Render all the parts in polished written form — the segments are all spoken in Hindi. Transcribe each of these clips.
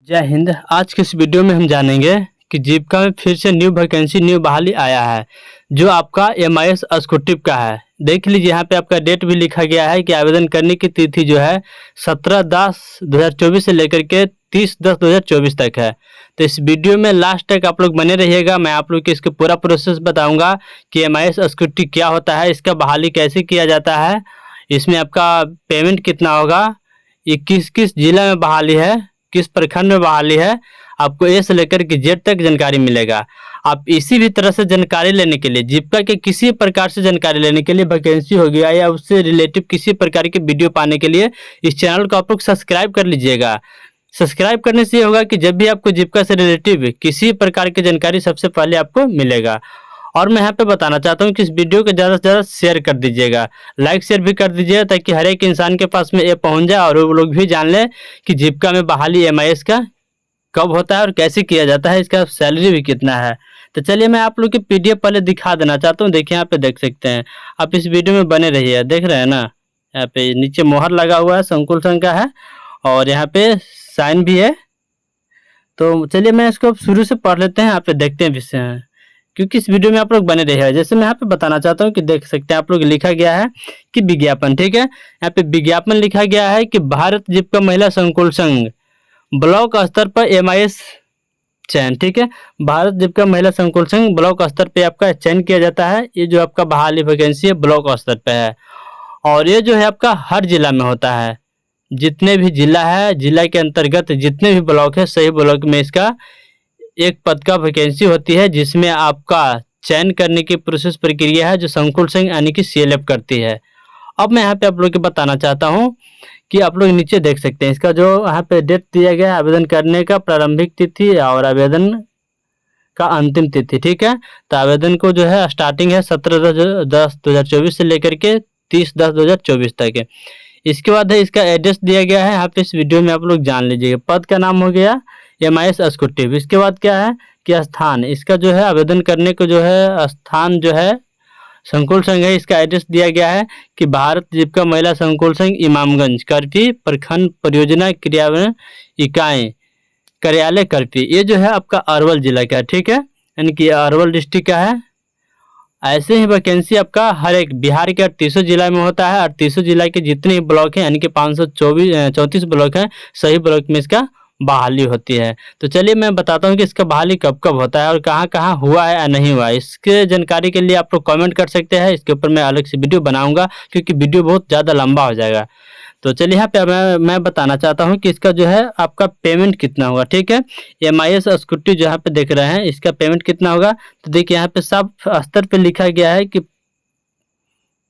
जय हिंद। आज के इस वीडियो में हम जानेंगे कि जीविका में फिर से न्यू वैकेंसी न्यू बहाली आया है जो आपका MIS एक्जीक्यूटिव का है। देख लीजिए यहाँ पे आपका डेट भी लिखा गया है कि आवेदन करने की तिथि जो है 17/10/2024 से लेकर के 30/10/2024 तक है। तो इस वीडियो में लास्ट तक आप लोग बने रहिएगा। मैं आप लोग को इसका पूरा प्रोसेस बताऊंगा कि MIS एक्जीक्यूटिव क्या होता है, इसका बहाली कैसे किया जाता है, इसमें आपका पेमेंट कितना होगा, ये किस किस जिला में बहाली है, किस प्रखंड में बहाली है, आपको ए से लेकर के जेड तक जानकारी मिलेगा। आप इसी भी तरह से जानकारी लेने के लिए, जीविका के किसी प्रकार से जानकारी लेने के लिए, वैकेंसी हो गया या उससे रिलेटिव किसी प्रकार की वीडियो पाने के लिए इस चैनल को आप लोग सब्सक्राइब कर लीजिएगा। सब्सक्राइब करने से ये होगा कि जब भी आपको जीविका से रिलेटिव किसी प्रकार की जानकारी सबसे पहले आपको मिलेगा। और मैं यहाँ पे बताना चाहता हूँ कि इस वीडियो को ज़्यादा से ज़्यादा शेयर कर दीजिएगा, लाइक शेयर भी कर दीजिएगा, ताकि हर एक इंसान के पास में ये पहुँच जाए और वो लोग भी जान ले कि जीविका में बहाली MIS का कब होता है और कैसे किया जाता है, इसका सैलरी भी कितना है। तो चलिए मैं आप लोग की PDF पहले दिखा देना चाहता हूँ। देखिए यहाँ पे देख सकते हैं, आप इस वीडियो में बने रहिए। देख रहे हैं ना, यहाँ पे नीचे मोहर लगा हुआ है, संकुल संघ का है और यहाँ पे साइन भी है। तो चलिए मैं इसको शुरू से पढ़ लेते हैं, यहाँ पे देखते हैं विषय, क्योंकि इस वीडियो में आप लोग बने रहिए। जैसे मैं यहाँ पे बताना चाहता हूँ कि देख सकते हैं आप लोग, लिखा गया है कि विज्ञापन, ठीक है। यहाँ पे विज्ञापन लिखा गया है कि भारत जीविका महिला संकुल संघ ब्लॉक स्तर पर MIS चयन, ठीक है। भारत जीविका महिला संकुल संघ ब्लॉक स्तर पे आपका चयन किया जाता है। ये जो आपका बहाली वैकेंसी है ब्लॉक स्तर पे है और ये जो है आपका हर जिला में होता है। जितने भी जिला है, जिला के अंतर्गत जितने भी ब्लॉक है, सही ब्लॉक में इसका एक पद का वैकेंसी होती है, जिसमें आपका चयन करने की प्रोसेस प्रक्रिया है जो संकुल संघ यानी कि CLF करती है। अब मैं यहाँ पे आप लोग को बताना चाहता हूँ कि आप लोग नीचे देख सकते हैं इसका जो यहाँ पे डेट दिया गया है, आवेदन करने का प्रारंभिक तिथि और आवेदन का अंतिम तिथि, ठीक है। तो आवेदन को जो है स्टार्टिंग है 17/10/2024 से लेकर के 30/10/2024 तक है। इसके बाद है इसका एड्रेस दिया गया है, यहाँ पे इस वीडियो में आप लोग जान लीजिएगा। पद का नाम हो गया MIS एक्जीक्यूटिव। इसके बाद क्या है कि स्थान, इसका जो है आवेदन करने को जो है स्थान जो है संकुल संघ है। इसका एड्रेस दिया गया है कि भारत जीविका महिला संकुल संघ इमामगंज करपी प्रखंड परियोजना क्रियान्वयन इकाई कार्यालय करपी। ये जो है आपका अरवल जिला का है, ठीक है, यानी कि अरवल डिस्ट्रिक्ट का है। ऐसे ही वैकेंसी आपका हर एक बिहार के 38 जिला में होता है। 38 जिला के जितने भी ब्लॉक हैं यानी कि 534 ब्लॉक हैं, सही ब्लॉक में इसका बहाली होती है। तो चलिए मैं बताता हूँ कि इसका बहाली कब कब होता है और कहाँ कहाँ हुआ है या नहीं हुआ है। इसके जानकारी के लिए आप लोग कमेंट कर सकते हैं, इसके ऊपर मैं अलग से वीडियो बनाऊंगा क्योंकि वीडियो बहुत ज़्यादा लंबा हो जाएगा। तो चलिए यहाँ पे मैं बताना चाहता हूँ कि इसका जो है आपका पेमेंट कितना होगा, ठीक है। MIS एक्जीक्यूटिव जो यहाँ पे देख रहे हैं, इसका पेमेंट कितना होगा। तो देखिए यहाँ पे सब स्तर पे लिखा गया है कि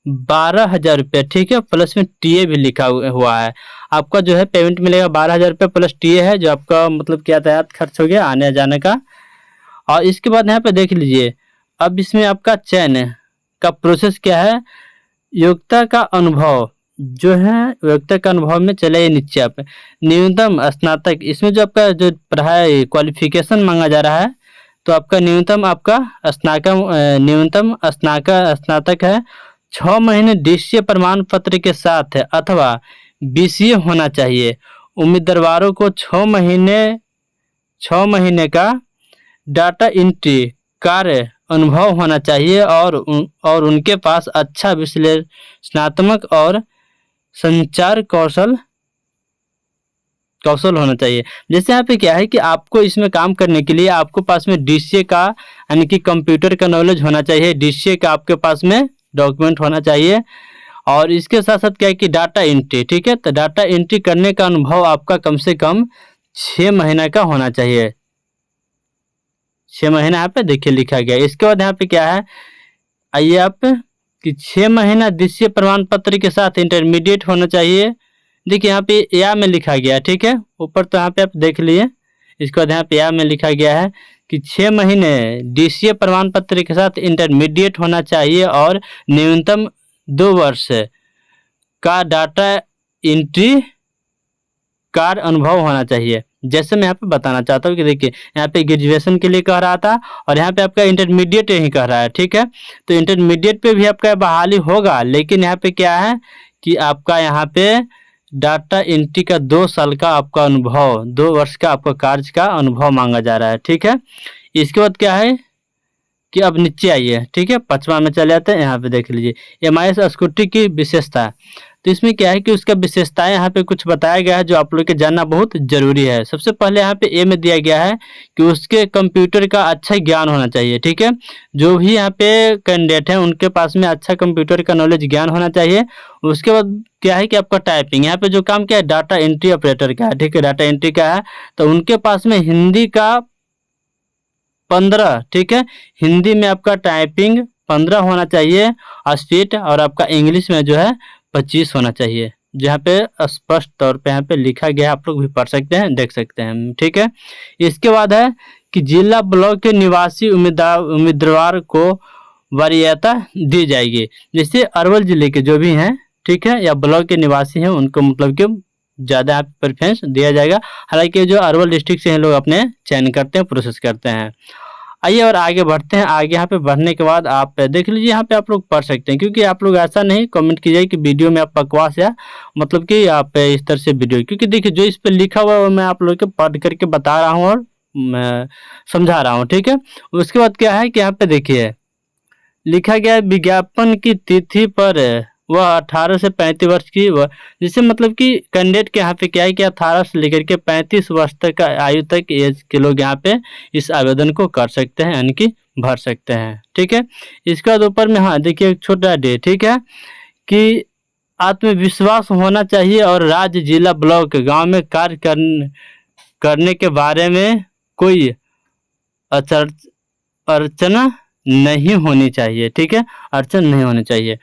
12,000 रुपये, ठीक है, प्लस में TA भी लिखा हुआ है। आपका जो है पेमेंट मिलेगा 12,000 रुपये प्लस TA है, जो आपका मतलब क्या यातायात खर्च हो गया आने जाने का। और इसके बाद यहाँ पे देख लीजिए, अब इसमें आपका चयन का प्रोसेस क्या है। योग्यता का अनुभव जो है, योग्यता का अनुभव में चले नीचे आप न्यूनतम स्नातक, इसमें जो आपका जो पढ़ाई क्वालिफिकेशन मांगा जा रहा है, तो आपका न्यूनतम आपका स्नातक है। 6 महीने DCA प्रमाण पत्र के साथ है अथवा BCA होना चाहिए। उम्मीदवारों को 6 महीने का डाटा एंट्री कार्य अनुभव होना चाहिए और उनके पास अच्छा विश्लेषणात्मक और संचार कौशल होना चाहिए। जैसे यहाँ पे क्या है कि आपको इसमें काम करने के लिए आपको पास में DCA का यानी कि कंप्यूटर का नॉलेज होना चाहिए, DCA का आपके पास में डॉक्यूमेंट होना चाहिए। और इसके साथ साथ क्या है कि डाटा एंट्री, ठीक है, तो डाटा एंट्री करने का अनुभव आपका कम से कम 6 महीने का होना चाहिए। 6 महीना यहाँ पे देखिए लिखा गया। इसके बाद यहाँ पे क्या है, आइए आप कि 6 महीना DCA प्रमाण पत्र के साथ इंटरमीडिएट होना चाहिए। देखिए यहाँ पे या में लिखा गया, ठीक है, ऊपर तो यहाँ पे आप देख लिए। इसके बाद यहाँ पे या में लिखा गया है कि 6 महीने DCA प्रमाण पत्र के साथ इंटरमीडिएट होना चाहिए और न्यूनतम 2 वर्ष का डाटा एंट्री कार्य अनुभव होना चाहिए। जैसे मैं यहाँ पे बताना चाहता हूँ कि देखिए यहाँ पे ग्रेजुएशन के लिए कह रहा था और यहाँ पे आपका इंटरमीडिएट ही कह रहा है, ठीक है। तो इंटरमीडिएट पे भी आपका बहाली होगा, लेकिन यहाँ पे क्या है कि आपका यहाँ पे डाटा एंट्री का 2 साल का आपका अनुभव, 2 वर्ष का आपका कार्य का अनुभव मांगा जा रहा है। ठीक है, इसके बाद क्या है कि अब नीचे आइए। ठीक है, 5वां में चले जाते हैं। यहाँ पे देख लीजिए एमआईएस स्कूटी की विशेषता। तो इसमें क्या है कि उसका विशेषताएं यहाँ पे कुछ बताया गया है जो आप लोग के जानना बहुत जरूरी है। सबसे पहले यहाँ पे ए में दिया गया है कि उसके कंप्यूटर का अच्छा ज्ञान होना चाहिए। ठीक है, जो भी यहाँ पे कैंडिडेट है उनके पास में अच्छा कंप्यूटर का नॉलेज ज्ञान होना चाहिए। उसके बाद क्या है कि आपका टाइपिंग, यहाँ पे जो काम क्या है डाटा एंट्री ऑपरेटर का है। ठीक है, डाटा एंट्री का है तो उनके पास में हिंदी का 15, ठीक है, हिंदी में आपका टाइपिंग 15 होना चाहिए स्पीड, और आपका इंग्लिश में जो है 25 होना चाहिए। जहाँ पे स्पष्ट तौर पे यहाँ पे लिखा गया है, आप लोग भी पढ़ सकते हैं, देख सकते हैं। ठीक है, इसके बाद है कि जिला ब्लॉक के निवासी उम्मीदवार को वरीयता दी जाएगी। जैसे अरवल जिले के जो भी हैं, ठीक है, या ब्लॉक के निवासी हैं उनको मतलब कि ज़्यादा प्रेफरेंस दिया जाएगा। हालांकि जो अरवल डिस्ट्रिक्ट से हैं लोग अपने चयन करते हैं, प्रोसेस करते हैं। आइए और आगे बढ़ते हैं। आगे यहाँ पे बढ़ने के बाद आप देख लीजिए, यहाँ पे आप लोग पढ़ सकते हैं, क्योंकि आप लोग ऐसा नहीं कमेंट कीजिए कि वीडियो में आप बकवास या मतलब कि आप इस तरह से वीडियो, क्योंकि देखिए जो इस पे लिखा हुआ है वो मैं आप लोग को पढ़ करके बता रहा हूँ और मैं समझा रहा हूँ। ठीक है, उसके बाद क्या है कि यहाँ पे देखिए लिखा गया है विज्ञापन की तिथि पर वह 18 से 35 वर्ष की, वह जिससे मतलब कि कैंडिडेट के यहाँ पे क्या है कि 18 से लेकर के 35 वर्ष तक का आयु तक एज के लोग यहाँ पे इस आवेदन को कर सकते हैं, यानी कि भर सकते हैं। ठीक है, इसके बाद ऊपर में हाँ देखिए एक छोटा डे, ठीक है, कि आत्मविश्वास होना चाहिए और राज्य जिला ब्लॉक गांव में कार्य करने के बारे में कोई अर्चना नहीं होनी चाहिए। ठीक है, अड़चन नहीं होनी चाहिए।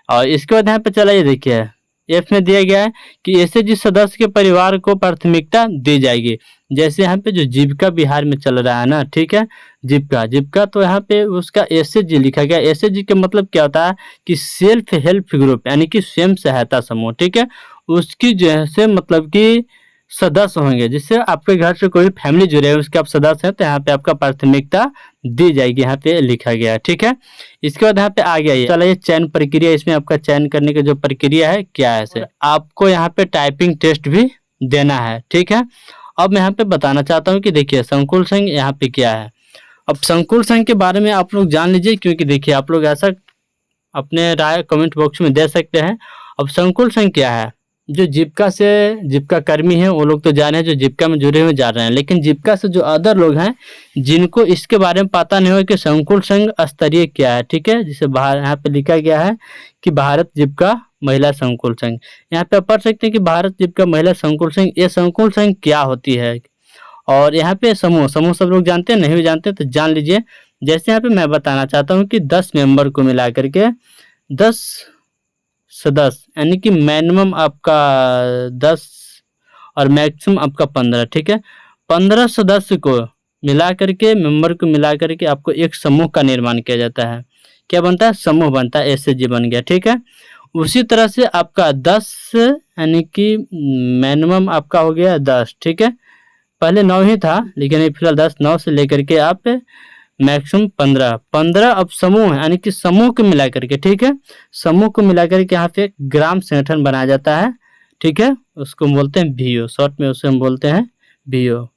और इसके बाद यहाँ पे चलाइए, देखिए एफ में दिया गया है कि ऐसे जिस सदस्य के परिवार को प्राथमिकता दी जाएगी। जैसे यहाँ पे जो जीविका बिहार में चल रहा है ना, ठीक है, जीविका तो यहाँ पे उसका एसएचजी लिखा गया। एसएचजी का मतलब क्या होता है कि सेल्फ हेल्प ग्रुप, यानी कि स्वयं सहायता समूह। ठीक है, उसकी जैसे मतलब कि सदस्य होंगे, जिससे आपके घर से कोई फैमिली जुड़े हैं उसके आप सदस्य हैं, तो यहाँ पे आपका प्राथमिकता दी जाएगी, यहाँ पे लिखा गया है। ठीक है, इसके बाद यहाँ पे आ गया चला ये चयन प्रक्रिया। इसमें आपका चयन करने की जो प्रक्रिया है क्या है, से आपको यहाँ पे टाइपिंग टेस्ट भी देना है। ठीक है, अब मैं यहाँ पे बताना चाहता हूँ कि देखिए संकुल संघ यहाँ पे क्या है। अब संकुल संघ के बारे में आप लोग जान लीजिए, क्योंकि देखिए आप लोग ऐसा अपने राय कमेंट बॉक्स में दे सकते हैं। अब संकुल संघ क्या है, जो जीविका कर्मी हैं वो लोग तो जान रहे हैं, जो जीविका में जुड़े हुए जा रहे हैं, लेकिन जीविका से जो अदर लोग हैं जिनको इसके बारे में पता नहीं हो कि संकुल संघ स्तरीय क्या है। ठीक है, जिसे बाहर यहाँ पे लिखा गया है कि भारत जीविका महिला संकुल संघ। यहाँ पे आप पढ़ सकते हैं कि भारत जीविका महिला संकुल संघ, ये संकुल संघ क्या होती है। और यहाँ पे समूह सब लोग जानते हैं, नहीं भी जानते तो जान लीजिए। जैसे यहाँ पे मैं बताना चाहता हूँ कि 10 मेंबर को मिला करके 10 सदस्य, यानी कि मिनिमम आपका 10 और मैक्सिमम आपका 15। ठीक है, 15 सदस्य को मिला करके, मेंबर को मिला करके आपको एक समूह का निर्माण किया जाता है। क्या बनता है, समूह बनता है, एसएचजी बन गया। ठीक है, उसी तरह से आपका 10 यानी कि मिनिमम आपका हो गया 10। ठीक है, पहले 9 ही था लेकिन फिलहाल 10, 9 से लेकर के आप मैक्सिमम 15 अब समूह यानी कि समूह को मिला करके, ठीक है, समूह को मिला करके यहाँ पे ग्राम संगठन बनाया जाता है। ठीक है, उसको बोलते हैं वीओ, शॉर्ट में उसे हम बोलते हैं वीओ।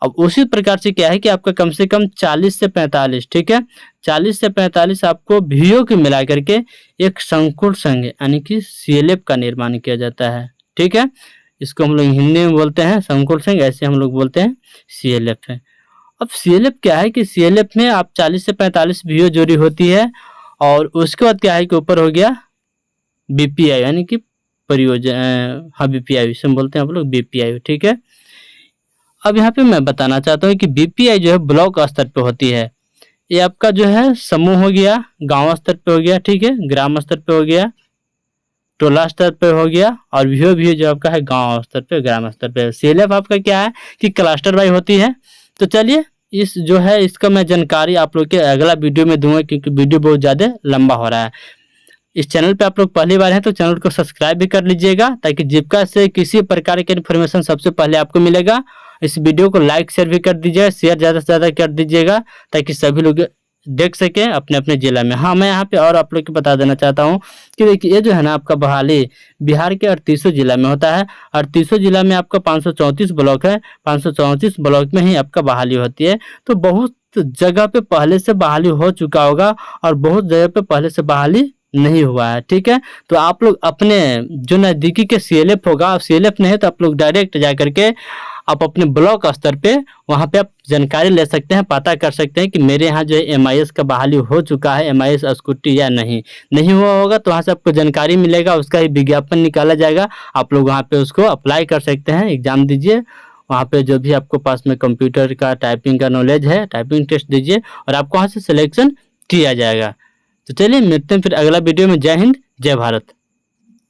अब उसी प्रकार से क्या है कि आपका कम से कम 40 से 45, ठीक है, 40 से 45 आपको वीओ को मिला करके एक संकुल संघ यानी कि सीएलएफ का निर्माण किया जाता है। ठीक है, इसको हम लोग हिंदी में बोलते हैं संकुल संघ, ऐसे हम लोग बोलते हैं सीएलएफ है। अब सीएलएफ क्या है कि सीएलएफ में आप 40 से 45 वीओ जोड़ी होती है, और उसके बाद क्या है कि ऊपर हो गया बीपीआई यानी कि परियोजना, हाँ बीपीआई इसे बोलते हैं आप लोग बीपीआई। ठीक है, अब यहाँ पे मैं बताना चाहता हूँ कि बीपीआई जो है ब्लॉक स्तर पे होती है। ये आपका जो है समूह हो गया, गांव स्तर पे हो गया, ठीक है, ग्राम स्तर पे हो गया, टोला स्तर पे हो गया, और वीओ जो आपका है गांव स्तर पे, ग्राम स्तर पे। सीएलएफ आपका क्या है कि क्लस्टर वाइज होती है। तो चलिए इस जो है इसका मैं जानकारी आप लोग के अगला वीडियो में दूंगा, क्योंकि वीडियो बहुत ज़्यादा लंबा हो रहा है। इस चैनल पे आप लोग पहली बार हैं तो चैनल को सब्सक्राइब भी कर लीजिएगा, ताकि जीविका से किसी प्रकार की इन्फॉर्मेशन सबसे पहले आपको मिलेगा। इस वीडियो को लाइक शेयर भी कर दीजिएगा, शेयर ज़्यादा से ज़्यादा कर दीजिएगा, ताकि सभी लोग देख सकें अपने अपने जिला में। हाँ, मैं यहाँ पे और आप लोग को बता देना चाहता हूँ कि देखिए ये जो है ना आपका बहाली बिहार के 38 जिला में होता है। 38 जिला में आपका 534 ब्लॉक है, 534 ब्लॉक में ही आपका बहाली होती है। तो बहुत जगह पे पहले से बहाली हो चुका होगा और बहुत जगह पे पहले से बहाली नहीं हुआ है, ठीक है। तो आप लोग अपने जो नज़दीकी के सीएलएफ होगा, सीएलएफ नहीं है तो आप लोग डायरेक्ट जा करके आप अपने ब्लॉक स्तर पे वहाँ पे आप जानकारी ले सकते हैं, पता कर सकते हैं कि मेरे यहाँ जो है एमआईएस का बहाली हो चुका है, एमआईएस स्कूटी या नहीं हुआ होगा तो वहाँ से आपको जानकारी मिलेगा, उसका ही विज्ञापन निकाला जाएगा। आप लोग वहाँ पे उसको अप्लाई कर सकते हैं, एग्ज़ाम दीजिए। वहाँ पे जो भी आपको पास में कंप्यूटर का टाइपिंग का नॉलेज है, टाइपिंग टेस्ट दीजिए और आपको वहाँ से सिलेक्शन किया जाएगा। तो चलिए मिलते हैं फिर अगला वीडियो में। जय हिंद, जय भारत।